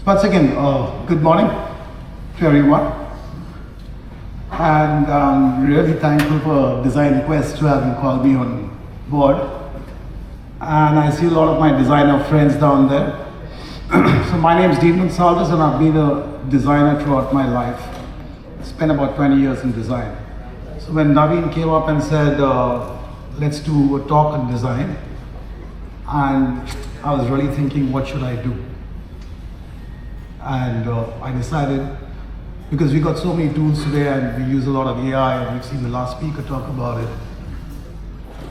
Once again, good morning to everyone, and I'm really thankful for Design Quest to having called me on board. And I see a lot of my designer friends down there. So my name is Gonsalves, and I've been a designer throughout my life. I spent about 20 years in design. So when Naveen came up and said, let's do a talk on design, and I was really thinking, what should I do? And I decided, because we got so many tools today and we use a lot of AI, and we've seen the last speaker talk about it.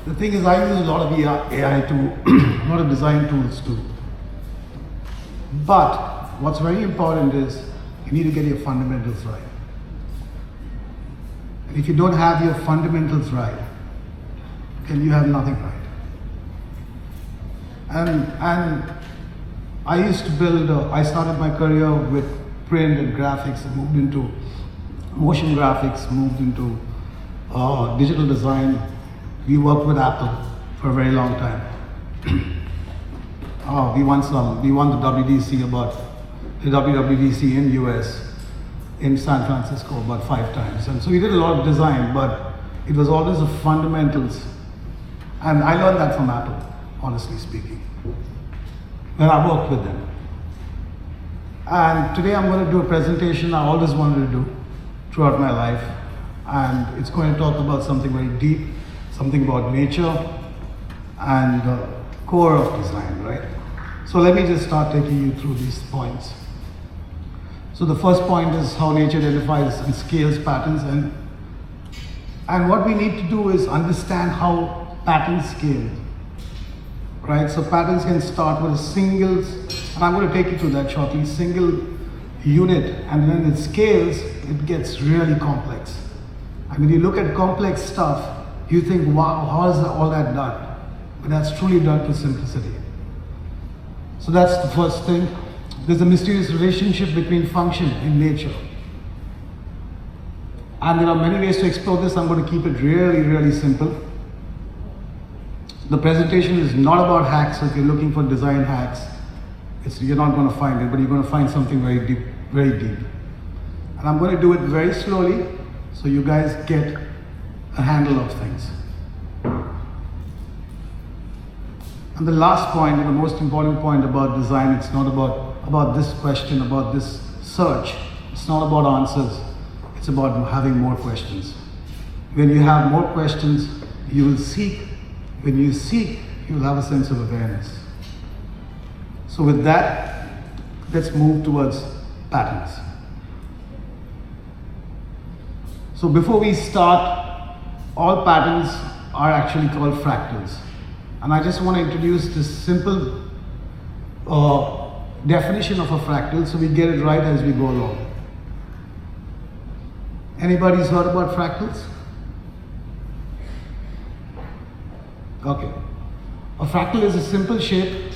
The thing is, I use a lot of AI too, a lot of design tools too. But what's very important is you need to get your fundamentals right. And if you don't have your fundamentals right, then you have nothing right. And I used to build, I started my career with print and graphics, and moved into motion graphics, moved into digital design. We worked with Apple for a very long time. We won the WWDC in US, in San Francisco about 5 times. And so we did a lot of design, but it was always the fundamentals. And I learned that from Apple, honestly speaking, when I worked with them. And today I'm going to do a presentation I always wanted to do throughout my life. And it's going to talk about something very deep, something about nature and the core of design, right? So let me just start taking you through these points. So the first point is how nature identifies and scales patterns. And what we need to do is understand how patterns scale. Right, so patterns can start with a single, and I'm going to take you through that shortly, single unit, and then it scales, it gets really complex. I mean, you look at complex stuff, you think, wow, how is all that done? But that's truly done to simplicity. So that's the first thing. There's a mysterious relationship between function and nature. And there are many ways to explore this. I'm going to keep it really, really simple. The presentation is not about hacks, so if you're looking for design hacks, you're not going to find it, but you're going to find something very deep, very deep. And I'm going to do it very slowly, so you guys get a handle of things. And the last point, and the most important point about design, it's not about this question, about this search. It's not about answers. It's about having more questions. When you have more questions, you will seek. When you seek, you will have a sense of awareness. So with that, let's move towards patterns. So before we start, all patterns are actually called fractals. And I just want to introduce this simple definition of a fractal so we get it right as we go along. Anybody's heard about fractals? Okay. A fractal is a simple shape.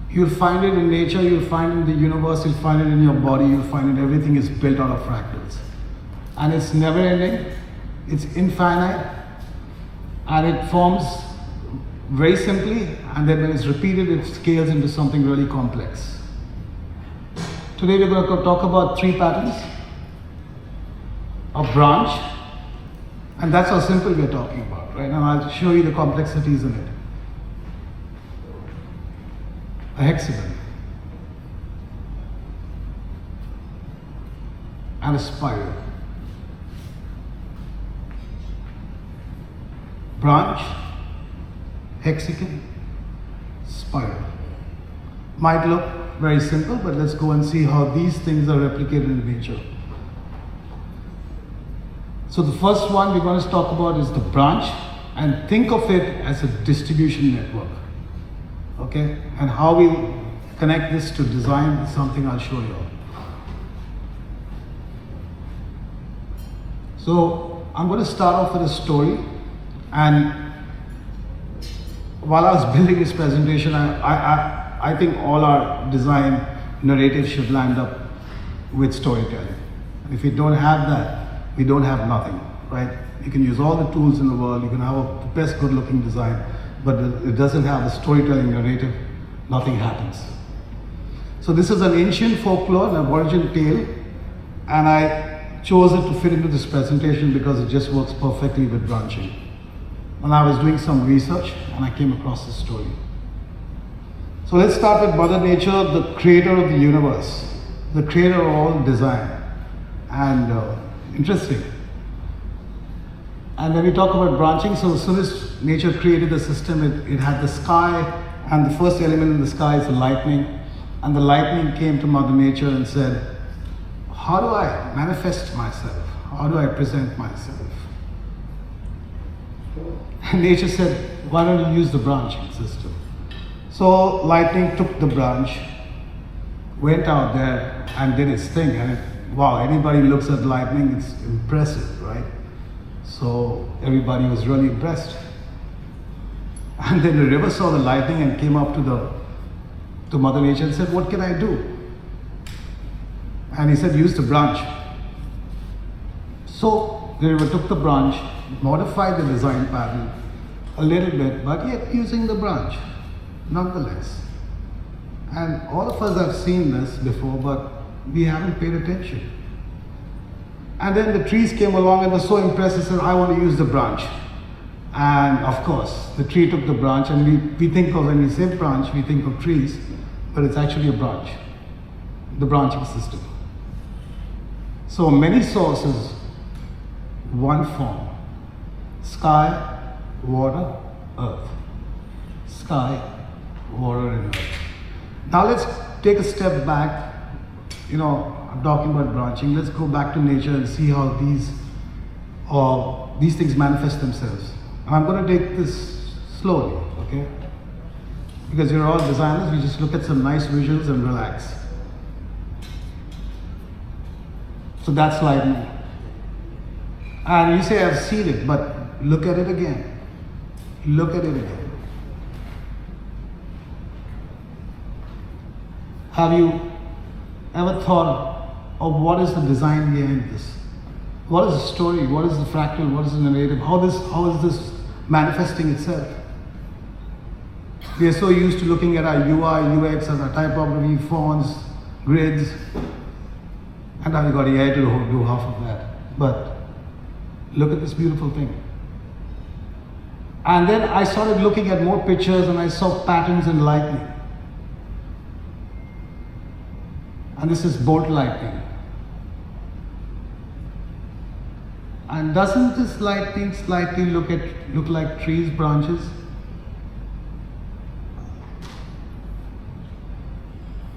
You'll find it in nature, you'll find it in the universe, you'll find it in your body, you'll find it, everything is built out of fractals. And it's never ending, it's infinite, and it forms very simply, and then when it's repeated, it scales into something really complex. Today we're going to talk about 3 patterns. A branch, and that's how simple we're talking about, right? And I'll show you the complexities in it. A hexagon. And a spiral. Branch, hexagon, spiral. Might look very simple, but let's go and see how these things are replicated in nature. So the first one we're going to talk about is the branch, and think of it as a distribution network. Okay? And how we connect this to design is something I'll show you. So I'm going to start off with a story, and while I was building this presentation, I think all our design narratives should land up with storytelling. And if we don't have that, we don't have nothing, right? You can use all the tools in the world, you can have the best good looking design, but it doesn't have the storytelling narrative, nothing happens. So this is an ancient folklore, an Aboriginal tale, and I chose it to fit into this presentation because it just works perfectly with branching. And I was doing some research and I came across this story. So let's start with Mother Nature, the creator of the universe, the creator of all design. And interesting. And when we talk about branching, so as soon as nature created the system, it had the sky, and the first element in the sky is the lightning. And the lightning came to Mother Nature and said, how do I manifest myself? How do I present myself? And nature said, why don't you use the branching system? So lightning took the branch, went out there and did its thing. And wow, anybody looks at lightning, it's impressive, right? So everybody was really impressed. And then the river saw the lightning and came up to Mother Nature and said, what can I do? And he said, use the branch. So the river took the branch, modified the design pattern a little bit, but yet using the branch, nonetheless. And all of us have seen this before, but we haven't paid attention. And then the trees came along and were so impressed and said, I want to use the branch. And of course, the tree took the branch, and we think of, when we say branch, we think of trees, but it's actually a branch, the branching system. So many sources, one form: sky, water, earth. Sky, water, and earth. Now let's take a step back. I'm talking about branching. Let's go back to nature and see how these things manifest themselves. And I'm going to take this slowly, okay? Because you're all designers, we just look at some nice visuals and relax. So that's lightning. And you say, I've seen it, but look at it again. Look at it again. Have you ever thought of what is the design behind this? What is the story? What is the fractal? What is the narrative? How is this manifesting itself? We are so used to looking at our UI, UX, and our typography, fonts, grids, and now we got AI to do half of that. But look at this beautiful thing. And then I started looking at more pictures and I saw patterns in lightning. And this is bolt lightning. And doesn't this lightning slightly look like trees, branches?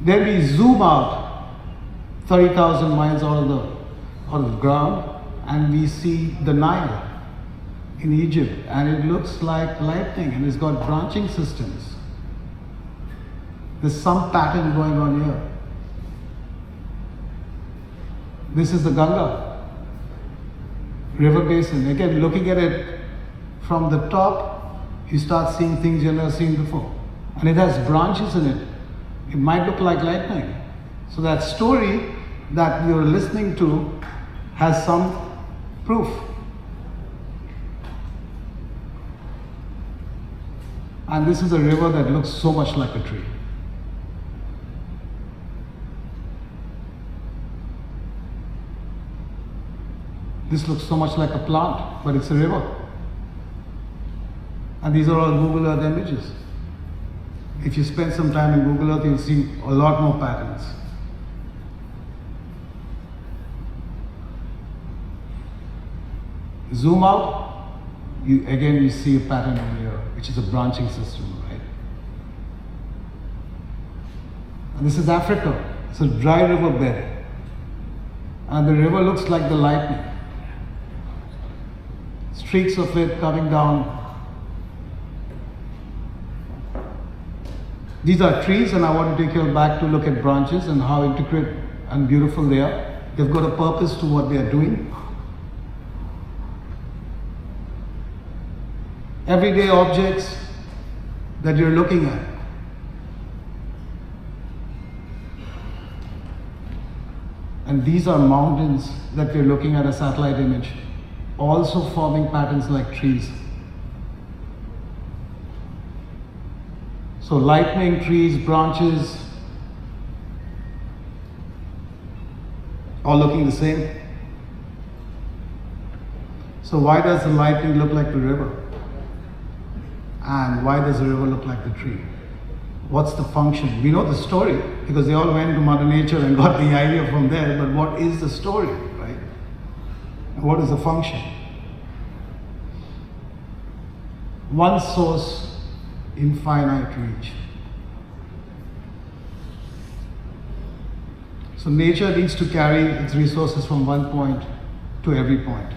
Then we zoom out 30,000 miles out of the ground, and we see the Nile in Egypt, and it looks like lightning, and it's got branching systems. There's some pattern going on here. This is the Ganga river basin. Again, looking at it from the top, you start seeing things you've never seen before. And it has branches in it. It might look like lightning. So that story that you're listening to has some proof. And this is a river that looks so much like a tree. This looks so much like a plant, but it's a river. And these are all Google Earth images. If you spend some time in Google Earth, you'll see a lot more patterns. Zoom out, you see a pattern over here, which is a branching system, right? And this is Africa. It's a dry river bed. And the river looks like the lightning. Streaks of it coming down. These are trees, and I want to take you back to look at branches and how intricate and beautiful they are. They've got a purpose to what they are doing. Everyday objects that you're looking at. And these are mountains that we're looking at, a satellite image, also forming patterns like trees. So lightning, trees, branches, all looking the same. So why does the lightning look like the river? And why does the river look like the tree? What's the function? We know the story because they all went to Mother Nature and got the idea from there, but what is the story, right? And what is the function? One source, infinite reach. So nature needs to carry its resources from one point to every point.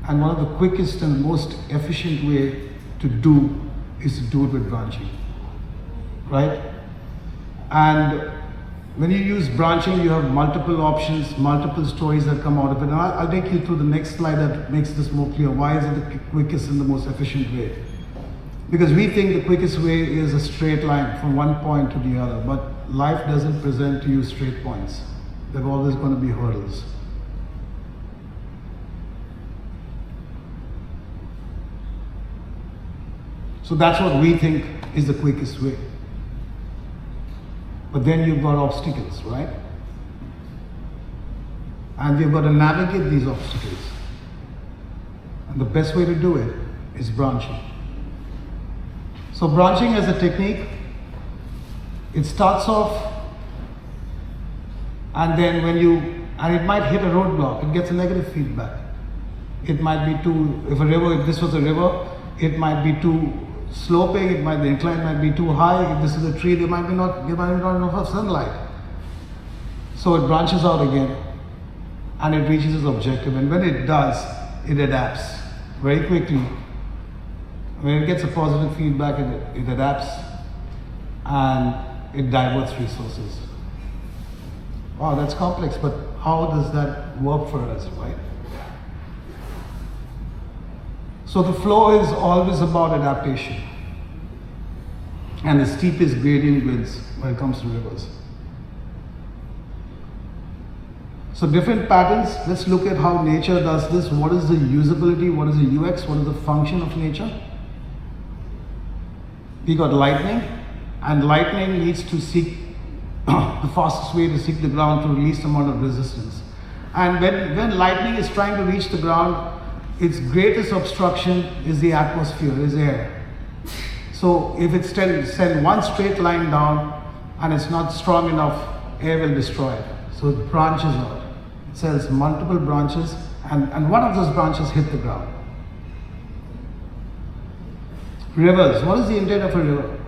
And one of the quickest and most efficient way to do is to do it with branching, right? And when you use branching, you have multiple options, multiple stories that come out of it. And I'll take you through the next slide that makes this more clear. Why is it the quickest and the most efficient way? Because we think the quickest way is a straight line from one point to the other, but life doesn't present to you straight points. There are always going to be hurdles. So that's what we think is the quickest way. But then you've got obstacles, right? And we've got to navigate these obstacles. And the best way to do it is branching. So branching as a technique, it starts off and then and it might hit a roadblock, it gets a negative feedback. It might be if this was a river, it might be too sloping, the incline might be too high. If this is a tree, there might be not enough sunlight. So it branches out again and it reaches its objective. And when it does, it adapts very quickly. When it gets a positive feedback, it adapts and it diverts resources. Wow, that's complex, but how does that work for us, right? So the flow is always about adaptation. And the steepest gradient wins when it comes to rivers. So different patterns, let's look at how nature does this. What is the usability? What is the UX? What is the function of nature? We got lightning, and lightning needs to seek the fastest way to seek the ground through the least amount of resistance. And when lightning is trying to reach the ground, its greatest obstruction is the atmosphere, is air. So if it send one straight line down and it's not strong enough, air will destroy it. So it branches out. It sends multiple branches and one of those branches hit the ground. Rivers, what is the intent of a river?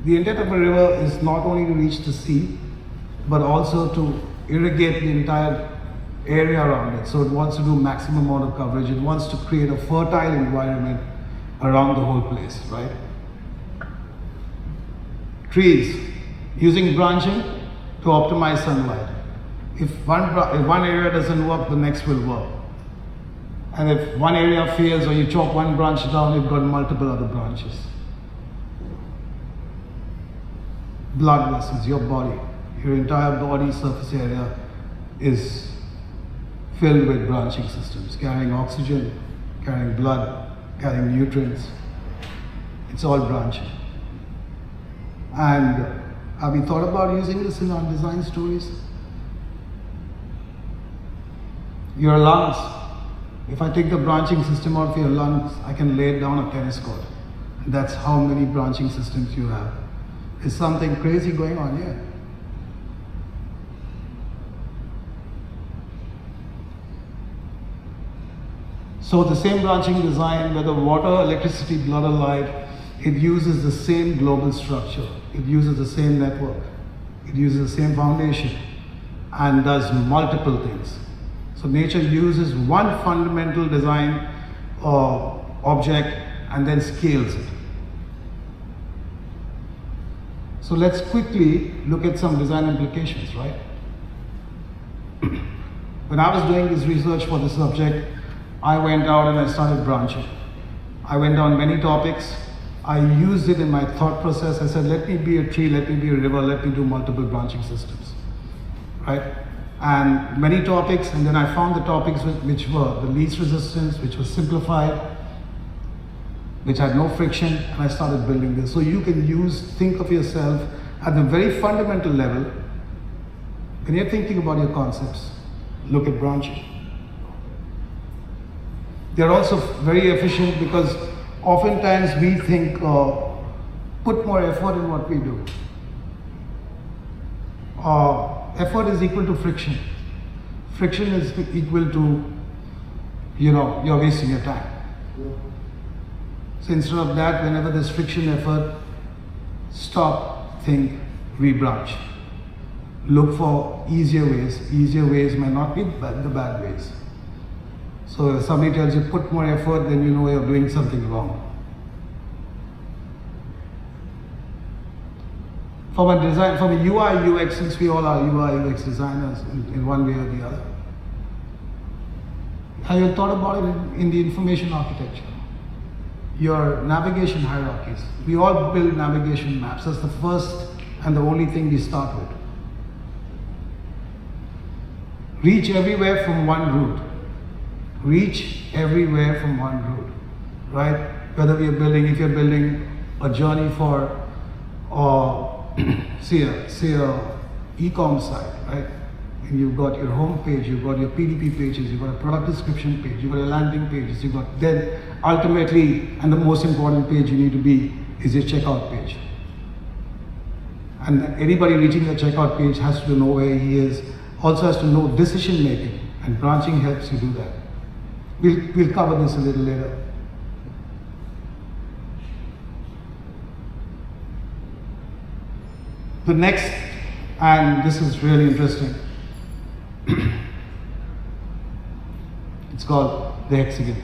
The intent of a river is not only to reach the sea, but also to irrigate the entire area around it. So it wants to do maximum amount of coverage. It wants to create a fertile environment around the whole place, right? Trees, using branching to optimize sunlight. If one area doesn't work, the next will work. And if one area fails or you chop one branch down, you've got multiple other branches. Blood vessels, your body, your entire body surface area is filled with branching systems, carrying oxygen, carrying blood, carrying nutrients. It's all branching. And have we thought about using this in our design stories? Your lungs. If I take the branching system out of your lungs, I can lay down a tennis court. And that's how many branching systems you have. Is something crazy going on here? So the same branching design, whether water, electricity, blood or light, it uses the same global structure. It uses the same network. It uses the same foundation and does multiple things. So nature uses one fundamental design object and then scales it. So let's quickly look at some design implications, right? When I was doing this research for this subject, I went out and I started branching. I went down many topics. I used it in my thought process. I said, let me be a tree, let me be a river, let me do multiple branching systems, right? And many topics, and then I found the topics which were the least resistance, which was simplified, which had no friction, and I started building this. So you can think of yourself at the very fundamental level, when you're thinking about your concepts, Look at branching. They're also very efficient because oftentimes we think put more effort in what we do. Effort is equal to friction. Friction is equal to, you're wasting your time. So instead of that, whenever there's friction effort, stop, think, rebranch. Look for easier ways. Easier ways may not be the bad ways. So if somebody tells you put more effort, then you know you're doing something wrong. From a UI UX, since we all are UI UX designers in one way or the other, have you thought about it in the information architecture? Your navigation hierarchies. We all build navigation maps. That's the first and the only thing we start with. Reach everywhere from one route. Reach everywhere from one route, right? Whether if you're building a journey for, say a e-com site, right? And you've got your home page, you've got your PDP pages, you've got a product description page, you've got your landing pages, you've got then ultimately, and the most important page you need to be is your checkout page. And anybody reaching the checkout page has to know where he is, also has to know decision making, and branching helps you do that. We'll cover this a little later. The next, and this is really interesting, it's called the hexagon.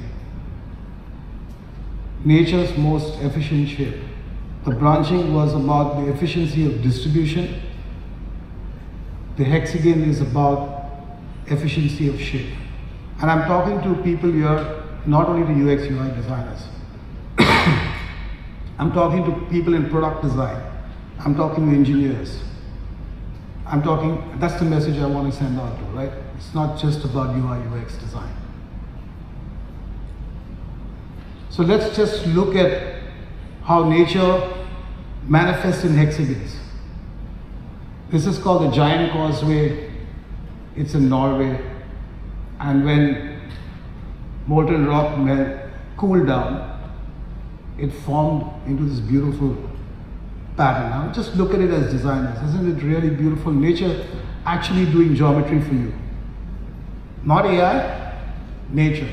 Nature's most efficient shape. The branching was about the efficiency of distribution. The hexagon is about efficiency of shape. And I'm talking to people here, not only to UX UI designers. I'm talking to people in product design. I'm talking to engineers. That's the message I want to send out to, right? It's not just about UI UX design. So let's just look at how nature manifests in hexagons. This is called the Giant Causeway. It's in Norway. And when molten rock cooled down, it formed into this beautiful pattern. Now just look at it as designers. Isn't it really beautiful? Nature actually doing geometry for you. Not AI, nature.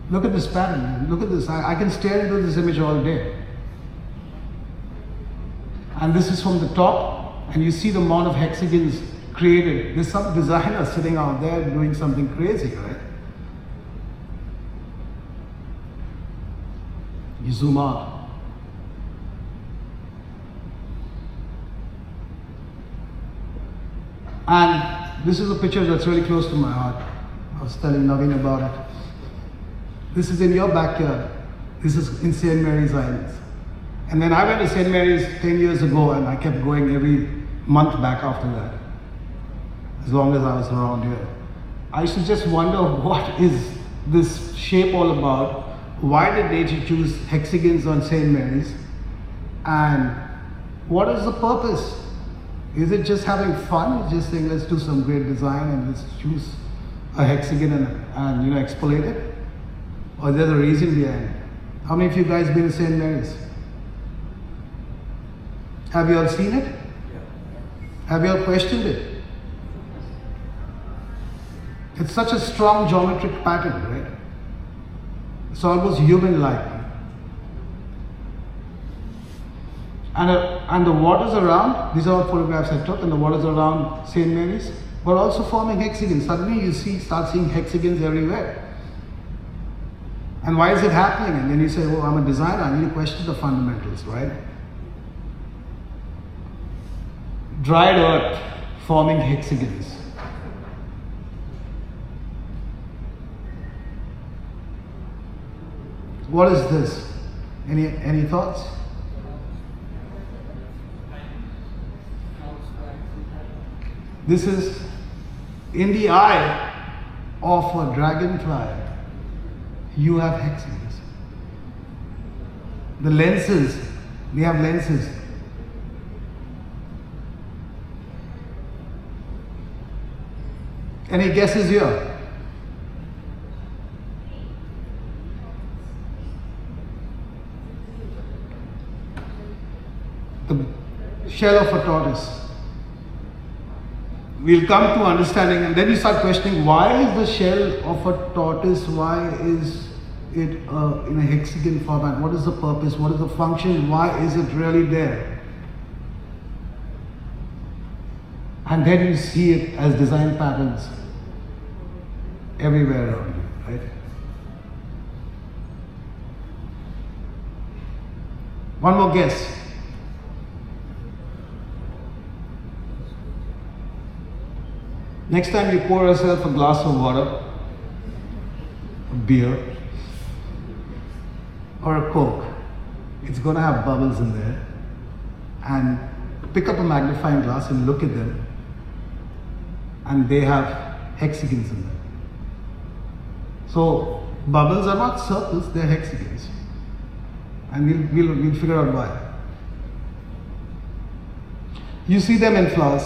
Look at this pattern. Look at this. I can stare into this image all day. And this is from the top, and you see the amount of hexagons created. There's some designer sitting out there doing something crazy, right? You zoom out. And this is a picture that's really close to my heart. I was telling Naveen about it. This is in your backyard. This is in St. Mary's Islands. And then I went to St. Mary's 10 years ago, and I kept going every month back after that, as long as I was around here. I used to just wonder, what is this shape all about? Why did nature choose hexagons on St. Mary's? And what is the purpose? Is it just having fun? Just saying, let's do some great design and let's choose a hexagon and exploit it? Or is there a reason behind it? How many of you guys been to St. Mary's? Have you all seen it? Yeah. Have you all questioned it? It's such a strong geometric pattern, right? It's almost human-like. And the waters around, these are all photographs I took, and the waters around St. Mary's were also forming hexagons. Suddenly you start seeing hexagons everywhere. And why is it happening? And then you say, well, I'm a designer, I need to question the fundamentals, right? Dried earth forming hexagons. What is this? Any thoughts? This is in the eye of a dragonfly. You have hexagons. The lenses, we have lenses. Any guesses here? The shell of a tortoise. We'll come to understanding, and then you start questioning, why is the shell of a tortoise, why is it in a hexagon format? What is the purpose? What is the function? Why is it really there? And then you see it as design patterns everywhere around you, right? One more guess. Next time you pour yourself a glass of water, a beer, or a Coke, it's going to have bubbles in there. And pick up a magnifying glass and look at them, and they have hexagons in them. So bubbles are not circles, they're hexagons. And we'll figure out why. You see them in flowers.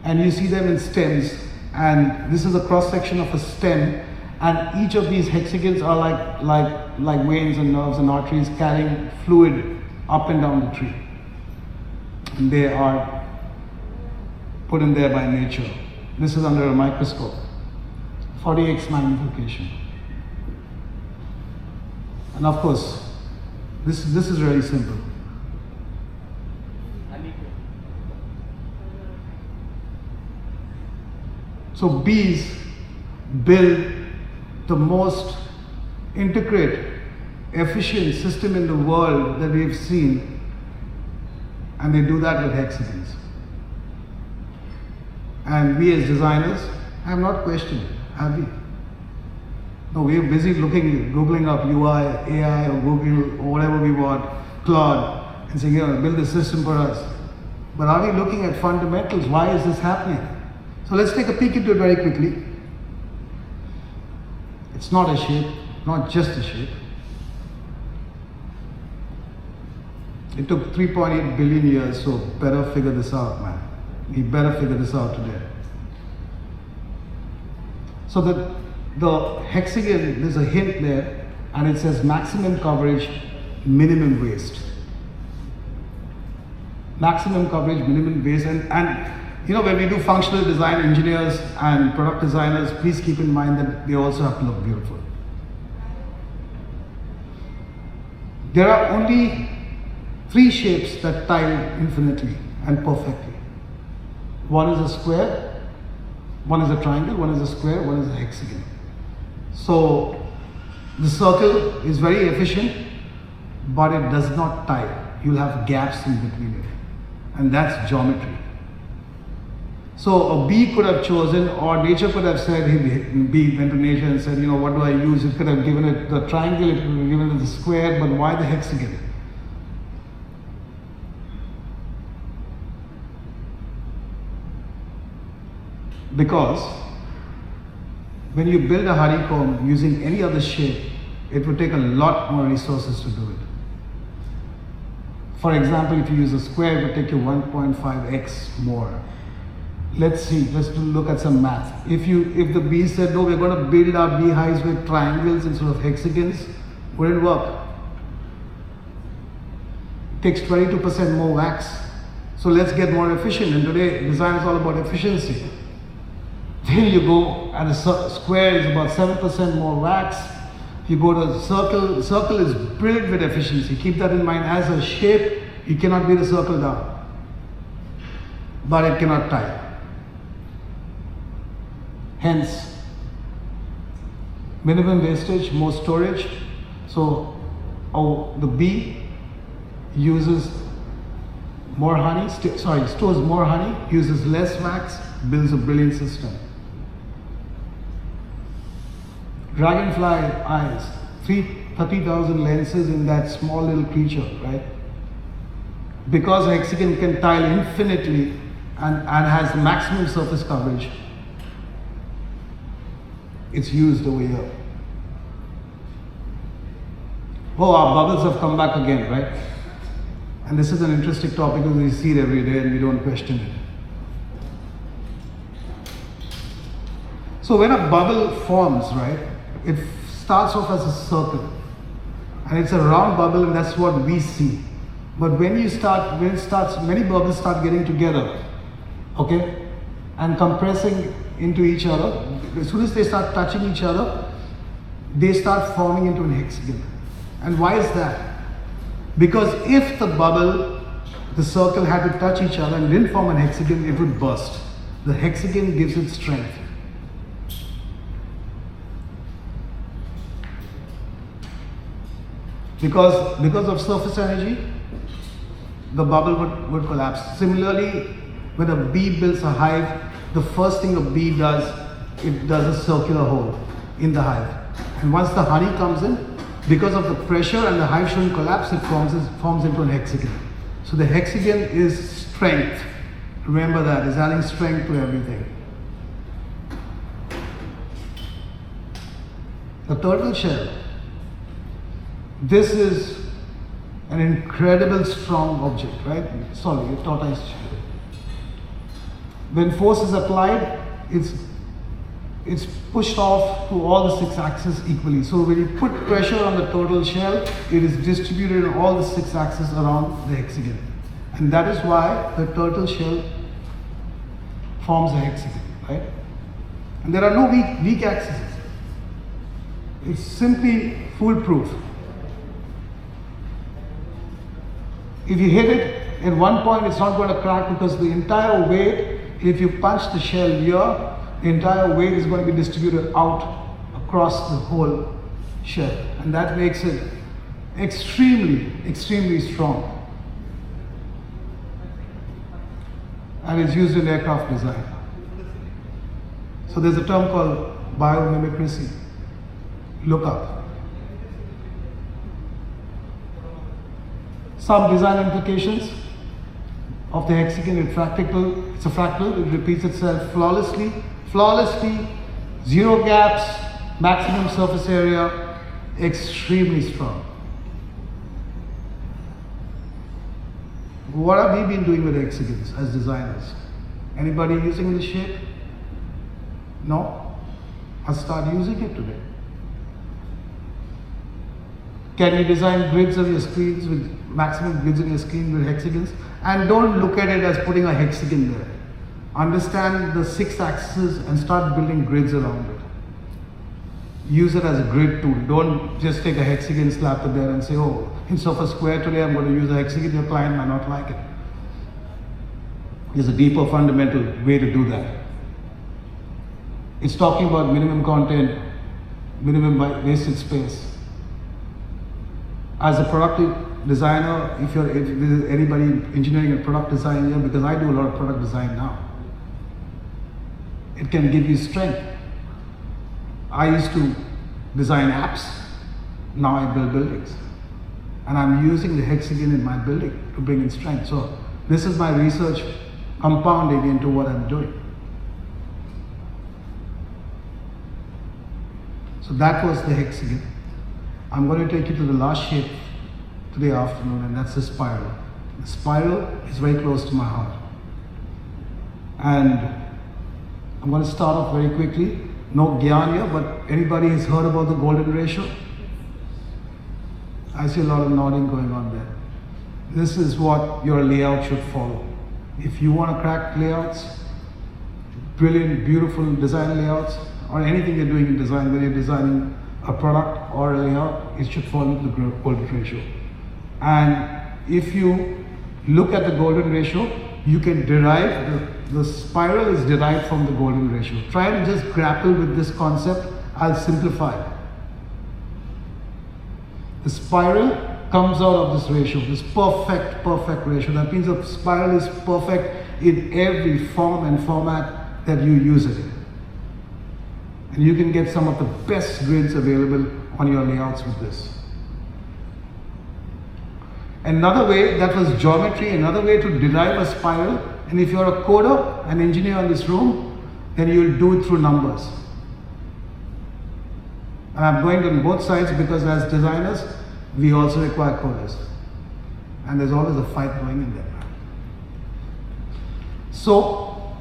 And you see them in stems, and this is a cross section of a stem, and each of these hexagons are like veins and nerves and arteries carrying fluid up and down the tree. And they are put in there by nature. This is under a microscope, 40x magnification. And of course, this is really simple. So bees build the most intricate, efficient system in the world that we've seen, and they do that with hexagons. And we as designers have not questioned it, have we? No, we're busy Googling up UI, AI, or Google, or whatever we want, Claude, and saying, build a system for us. But are we looking at fundamentals? Why is this happening? So let's take a peek into it very quickly. It's not a shape, not just a shape. It took 3.8 billion years, so better figure this out, man. We better figure this out today. So the hexagon, there's a hint there, and it says maximum coverage, minimum waste. Maximum coverage, minimum waste, and when we do functional design, engineers and product designers, please keep in mind that they also have to look beautiful. There are only 3 shapes that tile infinitely and perfectly. One is a square, one is a triangle, one is a square, one is a hexagon. So the circle is very efficient, but it does not tile. You'll have gaps in between it, and that's geometry. So a bee could have chosen, or nature could have said, bee went to nature and said, what do I use? It could have given it the triangle, it could have given it the square, but why the hexagon? Because when you build a honeycomb using any other shape, it would take a lot more resources to do it. For example, if you use a square, it would take you 1.5x more. Let's look at some math. If the bee said, no, we're going to build our beehives with triangles instead of hexagons, would it work? It takes 22% more wax. So let's get more efficient. And today, design is all about efficiency. Then you go, and a square is about 7% more wax. If you go to a circle, the circle is brilliant with efficiency. Keep that in mind. As a shape, you cannot beat a circle down, but it cannot tie. Hence, minimum wastage, more storage. So the bee uses more honey, stores more honey, uses less wax, builds a brilliant system. Dragonfly eyes, 30,000 lenses in that small little creature, right? Because a hexagon can tile infinitely and has maximum surface coverage, it's used over here. Oh, our bubbles have come back again, right? And this is an interesting topic because we see it every day and we don't question it. So when a bubble forms, right, it starts off as a circle. And it's a round bubble, and that's what we see. But when it starts, many bubbles start getting together, okay, and compressing into each other. As soon as they start touching each other, they start forming into an hexagon. And why is that? Because if the bubble, the circle had to touch each other and didn't form an hexagon, it would burst. The hexagon gives it strength. Because of surface energy, the bubble would collapse. Similarly, when a bee builds a hive, the first thing a bee does, it does a circular hole in the hive. And once the honey comes in, because of the pressure and the hive shouldn't collapse, it forms into an hexagon. So the hexagon is strength. Remember that, it's adding strength to everything. The turtle shell. This is an incredible strong object, right? Sorry, a tortoise shell. When force is applied, it's pushed off to all the 6 axes equally. So when you put pressure on the turtle shell, it is distributed on all the 6 axes around the hexagon. And that is why the turtle shell forms a hexagon, right? And there are no weak axes. It's simply foolproof. If you hit it at one point, it's not going to crack because the entire weight, if you punch the shell here, the entire weight is going to be distributed out across the whole shell. And that makes it extremely, extremely strong. And it's used in aircraft design. So there's a term called biomimicry. Look up. Some design implications of the hexagon. It's a fractal, it repeats itself flawlessly, zero gaps, maximum surface area, extremely strong. What have we been doing with hexagons as designers? Anybody using this shape? No? I'll start using it today. Can you design grids on your screens with maximum grids on your screen with hexagons? And don't look at it as putting a hexagon there. Understand the 6 axes and start building grids around it. Use it as a grid tool. Don't just take a hexagon, slap it there and say, oh, instead of a square today, I'm going to use a hexagon. Your client might not like it. There's a deeper fundamental way to do that. It's talking about minimum content, minimum wasted space. As a product designer, if there's anybody engineering and product design here, because I do a lot of product design now, it can give you strength. I used to design apps, now I build buildings. And I'm using the hexagon in my building to bring in strength. So this is my research compounding into what I'm doing. So that was the hexagon. I'm going to take you to the last shape today afternoon, and that's the spiral. The spiral is very close to my heart. And I'm going to start off very quickly. No gyan here, but anybody has heard about the golden ratio? I see a lot of nodding going on there. This is what your layout should follow. If you want to crack layouts, brilliant, beautiful design layouts, or anything you're doing in design, whether you're designing a product or a layout, it should follow the golden ratio. And if you look at the golden ratio, you can derive, the spiral is derived from the golden ratio. Try and just grapple with this concept. I'll simplify it. The spiral comes out of this ratio, this perfect ratio. That means the spiral is perfect in every form and format that you use it in. And you can get some of the best grids available on your layouts with this. Another way, that was geometry, another way to derive a spiral, and if you're a coder, an engineer in this room, then you'll do it through numbers. And I'm going on both sides because as designers, we also require coders. And there's always a fight going in there. So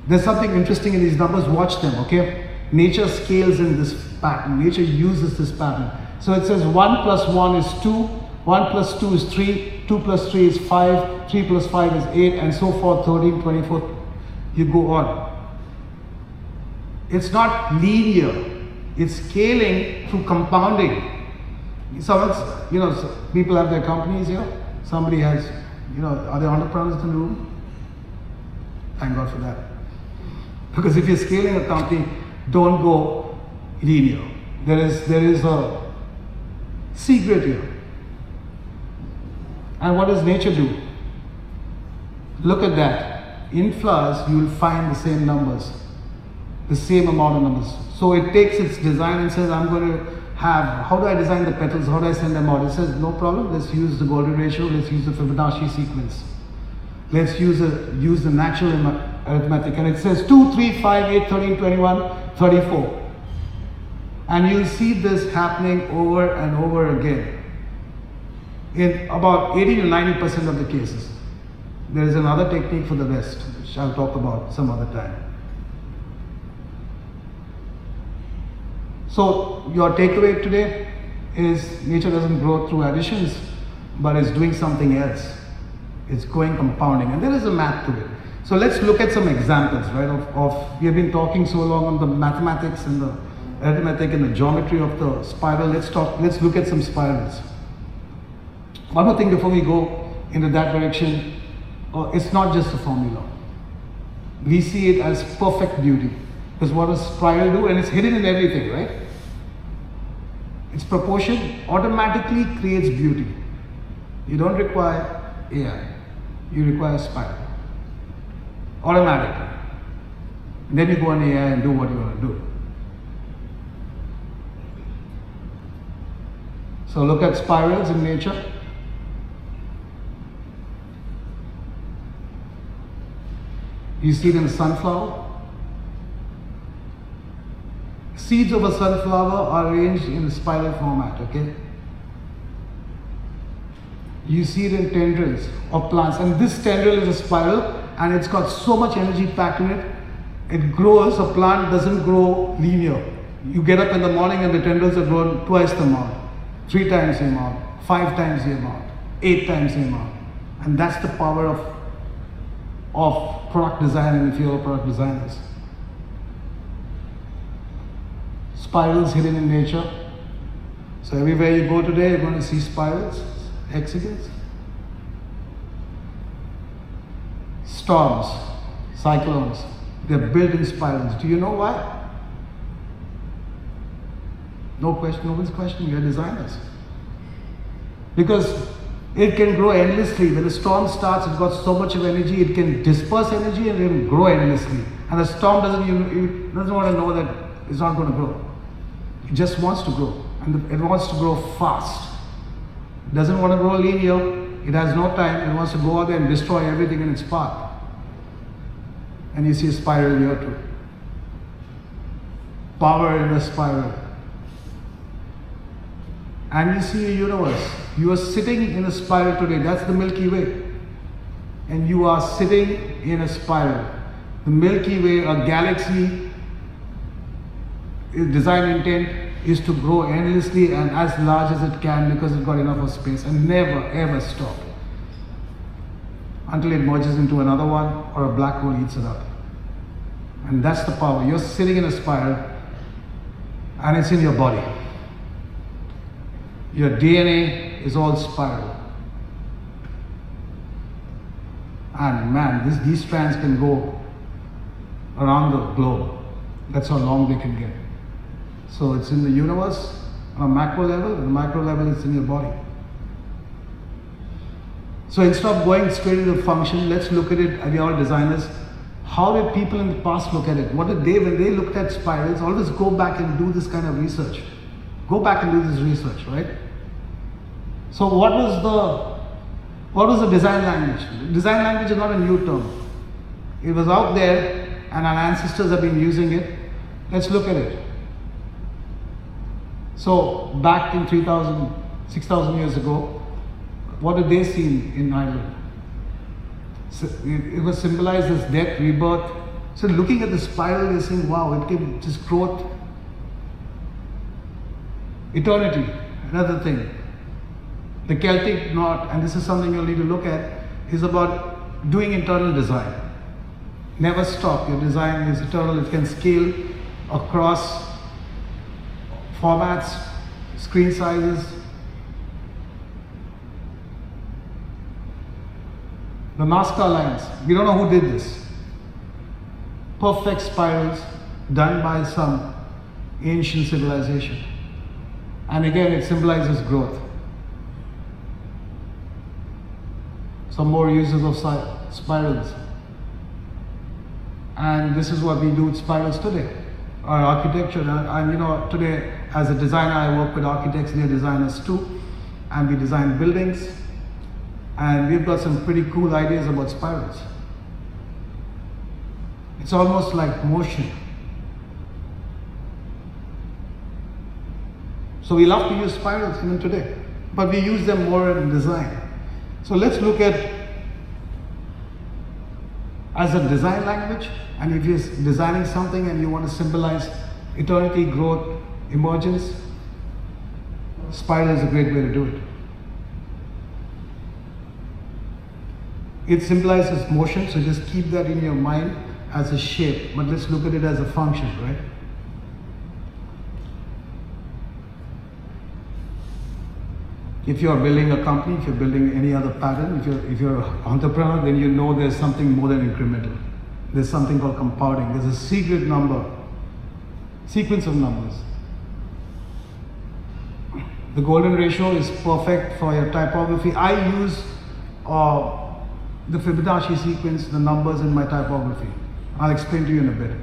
there's something interesting in these numbers. Watch them, okay? Nature scales in this pattern. Nature uses this pattern. So it says 1 plus 1 is 2, 1 plus 2 is 3, 2 plus 3 is 5, 3 plus 5 is 8, and so forth, 13, 24, you go on. It's not linear. It's scaling through compounding. So people have their companies here. Somebody has, are there entrepreneurs in the room? Thank God for that. Because if you're scaling a company, don't go linear. There is a secret here. And what does nature do? Look at that. In flowers, you will find the same numbers, the same amount of numbers. So it takes its design and says, I'm going to have, how do I design the petals? How do I send them out? It says, no problem. Let's use the golden ratio. Let's use the Fibonacci sequence. Let's use the natural arithmetic. And it says 2, 3, 5, 8, 13, 21, 34. And you'll see this happening over and over again. In about 80 to 90% of the cases. There is another technique for the rest, which I'll talk about some other time. So your takeaway today is nature doesn't grow through additions, but it's doing something else. It's going compounding, and there is a math to it. So let's look at some examples, right? We have been talking so long on the mathematics and the arithmetic and the geometry of the spiral. Let's look at some spirals. One more thing before we go into that direction, it's not just a formula. We see it as perfect beauty. Because what does spiral do? And it's hidden in everything, right? Its proportion automatically creates beauty. You don't require AI. You require spiral. Automatically. And then you go on AI and do what you want to do. So look at spirals in nature. You see it in a sunflower. Seeds of a sunflower are arranged in a spiral format, okay? You see it in tendrils of plants, and this tendril is a spiral, and it's got so much energy packed in it. It grows, a plant doesn't grow linear. You get up in the morning and the tendrils are grown twice the amount, 3 times the amount, 5 times the amount, 8 times the amount. And that's the power of product design, and if you're product designers. Spirals hidden in nature. So everywhere you go today, you're going to see spirals, hexagons. Storms, cyclones, they're built in spirals. Do you know why? No question, nobody's questioning, you're designers. Because it can grow endlessly. When a storm starts, it's got so much of energy, it can disperse energy and it can grow endlessly. And the storm doesn't want to know that it's not going to grow. It just wants to grow, and it wants to grow fast. It doesn't want to grow linear. It has no time. It wants to go out there and destroy everything in its path. And you see a spiral here too. Power in a spiral. And you see a universe. You are sitting in a spiral today. That's the Milky Way. And you are sitting in a spiral. The Milky Way, a galaxy, design intent is to grow endlessly and as large as it can, because it's got enough of space, and never ever stop until it merges into another one or a black hole eats it up. And that's the power. You're sitting in a spiral and it's in your body. Your DNA is all spiral. And man, these strands can go around the globe. That's how long they can get. So it's in the universe on a macro level, and the micro level it's in your body. So instead of going straight into the function, let's look at it, and we are all designers. How did people in the past look at it? What did they, when they looked at spirals, always go back and do this kind of research. Go back and do this research, right? So what was the design language? Design language is not a new term. It was out there and our ancestors have been using it. Let's look at it. So back in 6,000 years ago, what did they see in Ireland? So it was symbolized as death, rebirth. So looking at the spiral, they're saying, wow, it can just growth. Eternity, another thing. The Celtic knot, and this is something you'll need to look at, is about doing internal design. Never stop. Your design is eternal. It can scale across formats, screen sizes. The Nazca lines, we don't know who did this. Perfect spirals done by some ancient civilization. And again, it symbolizes growth. Some more uses of spirals. And this is what we do with spirals today. Our architecture, and you know, today as a designer, I work with architects, they're designers too. And we design buildings. And we've got some pretty cool ideas about spirals. It's almost like motion. So we love to use spirals even today, but we use them more in design. So let's look at as a design language, and if you're designing something and you want to symbolize eternity, growth, emergence, spiral is a great way to do it. It symbolizes motion, so just keep that in your mind as a shape, but let's look at it as a function, right? If you're building a company, if you're building any other pattern, if you're an entrepreneur, then you know there's something more than incremental. There's something called compounding. There's a secret number, sequence of numbers. The golden ratio is perfect for your typography. I use the Fibonacci sequence, the numbers in my typography. I'll explain to you in a bit.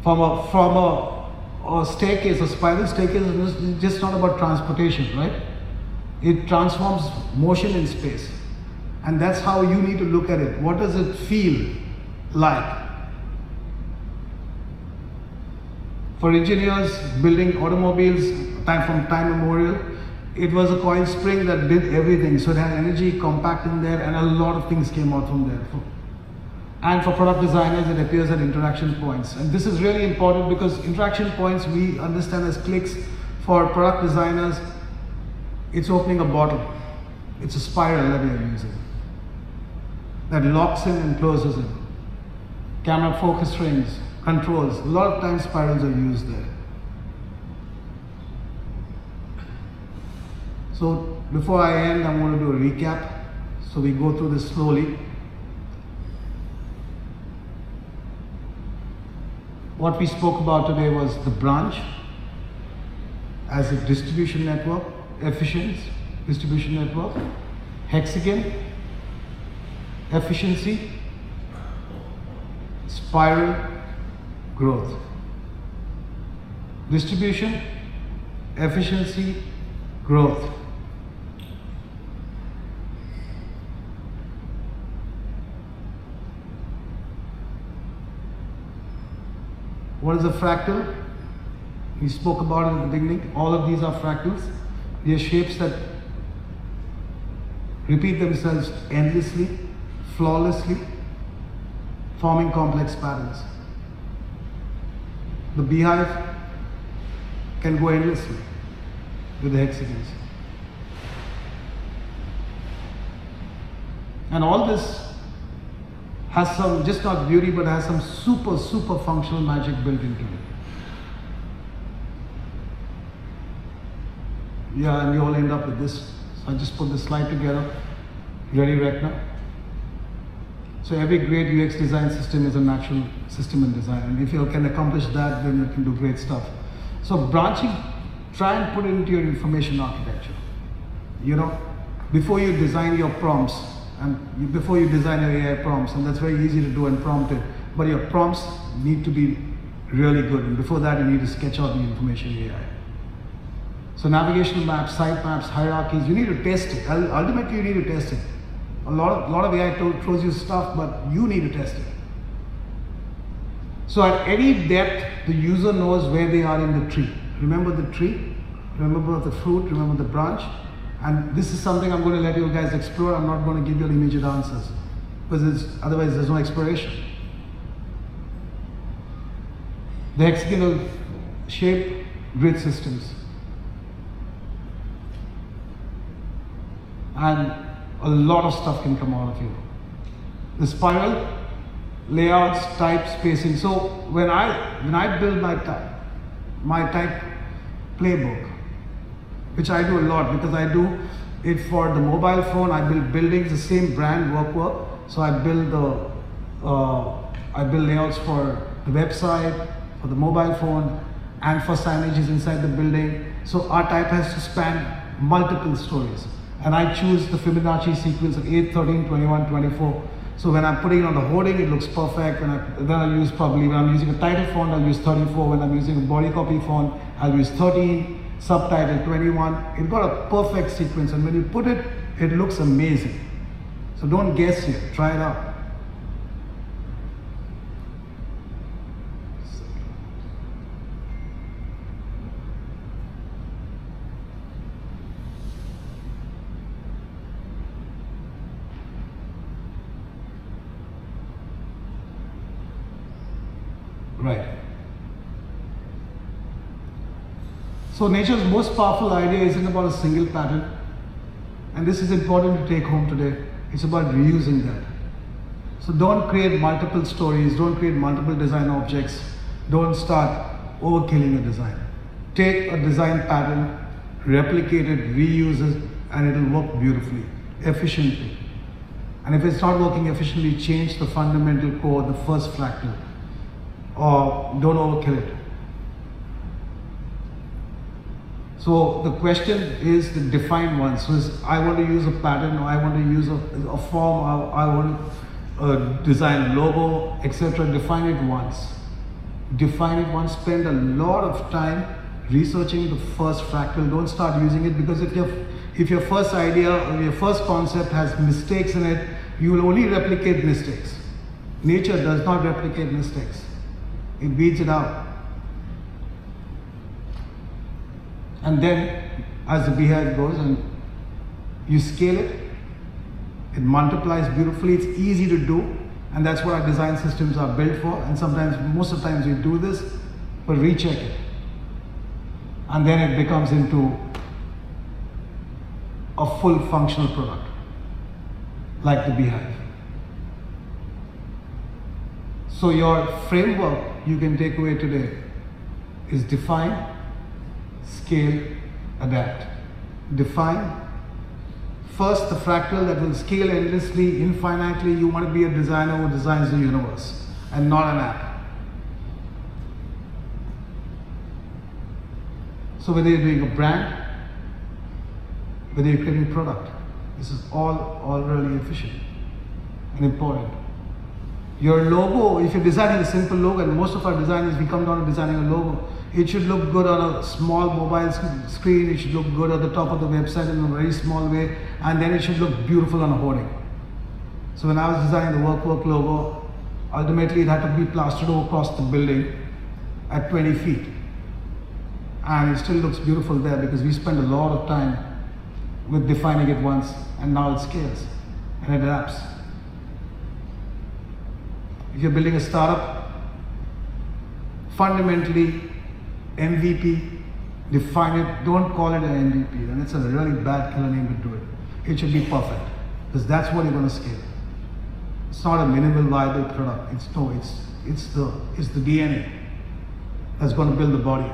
From a staircase, a spiral staircase is just not about transportation, right? It transforms motion in space. And that's how you need to look at it. What does it feel like? For engineers building automobiles from time immemorial, it was a coil spring that did everything. So it had energy compact in there, and a lot of things came out from there. And for product designers, it appears at interaction points. And this is really important because interaction points we understand as clicks. For product designers, it's opening a bottle. It's a spiral that you're using that locks in and closes in. Camera focus rings, controls. A lot of times spirals are used there. So before I end, I'm going to do a recap. So we go through this slowly. What we spoke about today was the branch as a distribution network, efficient distribution network, hexagon, efficiency, spiral, growth. Distribution, efficiency, growth. What is a fractal? We spoke about it at the beginning. All of these are fractals. They are shapes that repeat themselves endlessly, flawlessly, forming complex patterns. The beehive can go endlessly with the hexagons. And all this has some, just not beauty, but has some super functional magic built into it. Yeah, and you all end up with this. So I just put this slide together, ready right now. So every great UX design system is a natural system in design. And if you can accomplish that, then you can do great stuff. So branching, try and put it into your information architecture. You know, before you design your prompts, and before you design your AI prompts, and that's very easy to do and prompt it, but your prompts need to be really good. And before that, you need to sketch out the information AI. So navigational maps, sitemaps, hierarchies, you need to test it. Ultimately, you need to test it. A lot of AI throws you stuff, but you need to test it. So at any depth, the user knows where they are in the tree. Remember the tree? remember the fruit, remember the branch. And this is something I'm going to let you guys explore. I'm not going to give you immediate answers, because otherwise there's no exploration. The hexagonal shape grid systems. And a lot of stuff can come out of you. The spiral, layouts, type, spacing. So when I build my type playbook, which I do a lot because I do it for the mobile phone. I build buildings, the same brand work. So I build layouts for the website, for the mobile phone, and for signages inside the building. So our type has to span multiple stories. And I choose the Fibonacci sequence of 8, 13, 21, 24. So when I'm putting it on the hoarding, it looks perfect. When I'm using a title font, I'll use 34. When I'm using a body copy font, I'll use 13. Subtitle 21. It got a perfect sequence, and when you put it, it looks amazing. So don't guess here, try it out. Right. So nature's most powerful idea isn't about a single pattern, and this is important to take home today. It's about reusing that. So don't create multiple stories, don't create multiple design objects, don't start overkilling a design. Take a design pattern, replicate it, reuse it, and it'll work beautifully, efficiently. And if it's not working efficiently, change the fundamental core, the first fractal, or don't overkill it. So the question is the defined one. So I want to use a pattern, or I want to use a form, or I want to design a logo, etc. Define it once. Define it once. Spend a lot of time researching the first fractal. Don't start using it, because if your first idea or your first concept has mistakes in it, you will only replicate mistakes. Nature does not replicate mistakes. It weeds it out. And then, as the beehive goes and you scale it, it multiplies beautifully. It's easy to do, and that's what our design systems are built for. And sometimes, most of the times we do this, but recheck it. And then it becomes into a full functional product, like the beehive. So your framework you can take away today is define, scale, adapt. Define. First, the fractal that will scale endlessly, infinitely. You want to be a designer who designs the universe and not an app. So whether you're doing a brand, whether you're creating a product, this is all really efficient and important. Your logo, if you're designing a simple logo, and most of our designers, we come down to designing a logo, it should look good on a small mobile screen, it should look good at the top of the website in a very small way, and then it should look beautiful on a hoarding. So when I was designing the work logo, ultimately it had to be plastered over across the building at 20 feet. And it still looks beautiful there because we spent a lot of time with defining it once, and now it scales and it adapts. If you're building a startup, fundamentally MVP, define it, don't call it an MVP, and it's a really bad killer name to do it. It should be perfect, because that's what you're going to scale. It's not a minimal viable product. It's the DNA that's going to build the body.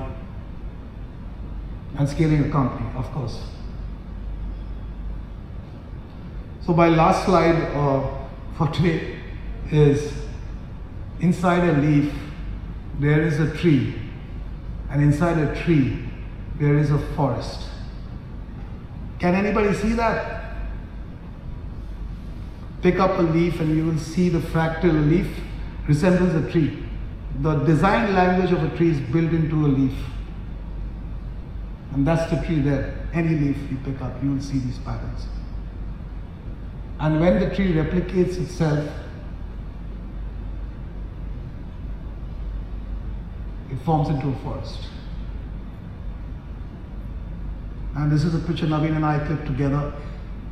And scaling a company, of course. So my last slide for today is, inside a leaf there is a tree, and inside a tree there is a forest. Can anybody see that? Pick up a leaf and you will see the fractal leaf resembles a tree. The design language of a tree is built into a leaf. And that's the tree there. Any leaf you pick up, you will see these patterns. And when the tree replicates itself, it forms into a forest. And this is a picture Naveen and I clipped together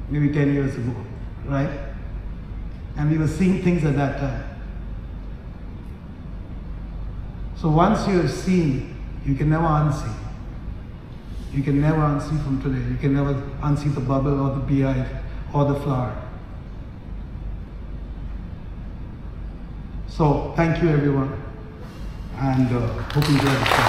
maybe 10 years ago, right? And we were seeing things at that time. So once you have seen, you can never unsee. You can never unsee from today. You can never unsee the bubble or the beehive or the flower. So thank you everyone, and hope you enjoy the show.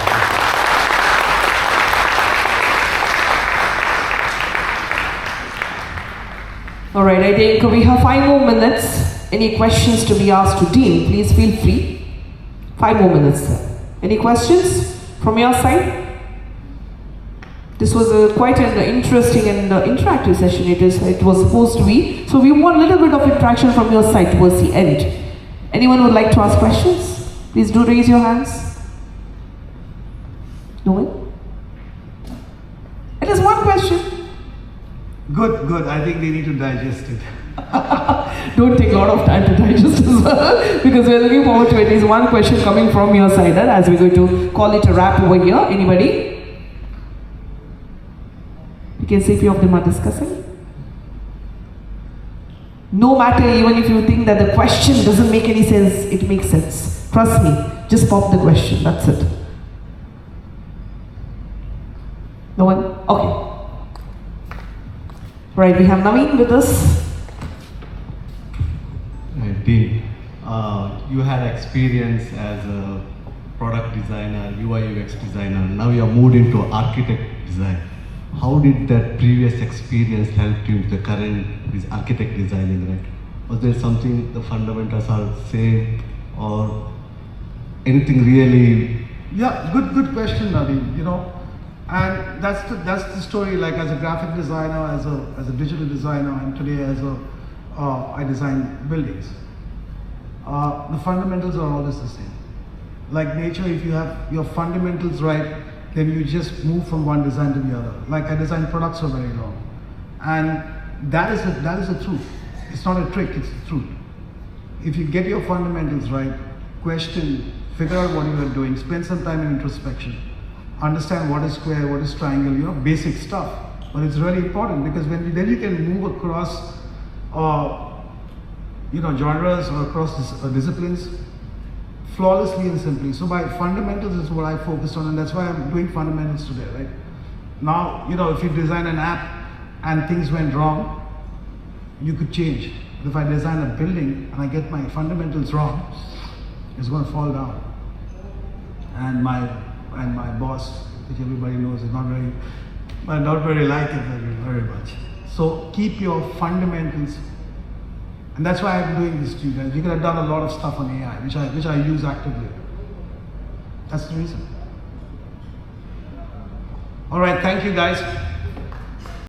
All right, I think we have 5 more minutes. Any questions to be asked to Dean, please feel free. 5 more minutes, sir. Any questions from your side? This was quite an interesting and interactive session. It was supposed to be. So we want a little bit of interaction from your side towards the end. Anyone would like to ask questions? Please do raise your hands. No one? It is one question. Good. I think they need to digest it. Don't take a lot of time to digest as well, because we're looking forward to at least one question coming from your side, as we're going to call it a wrap over here. Anybody? You can see a few of them are discussing. No matter, even if you think that the question doesn't make any sense, it makes sense. Trust me, just pop the question, that's it. No one? Okay. Right, we have Naveen with us. Dean, you had experience as a product designer, UI UX designer. Now you are moved into architect design. How did that previous experience help you with the current architect designing, right? Was there something the fundamentals are same or anything really? Yeah, good question, Naveen. You know, and that's the story. Like as a graphic designer, as a digital designer, and today as I design buildings. The fundamentals are always the same. Like nature, if you have your fundamentals right, then you just move from one design to the other. Like I design products for very long, and that is the truth. It's not a trick; it's the truth. If you get your fundamentals right, question, figure out what you are doing, spend some time in introspection, understand what is square, what is triangle, you know, basic stuff. But it's really important because then you can move across, genres or across disciplines flawlessly and simply. So by fundamentals is what I focused on, and that's why I'm doing fundamentals today, right? Now, if you design an app and things went wrong, you could change. But if I design a building and I get my fundamentals wrong, it's going to fall down. And my boss, which everybody knows, is not very like it very much. So keep your fundamentals. And that's why I'm doing this to you guys. You could have done a lot of stuff on AI, which I use actively. That's the reason. All right, thank you guys.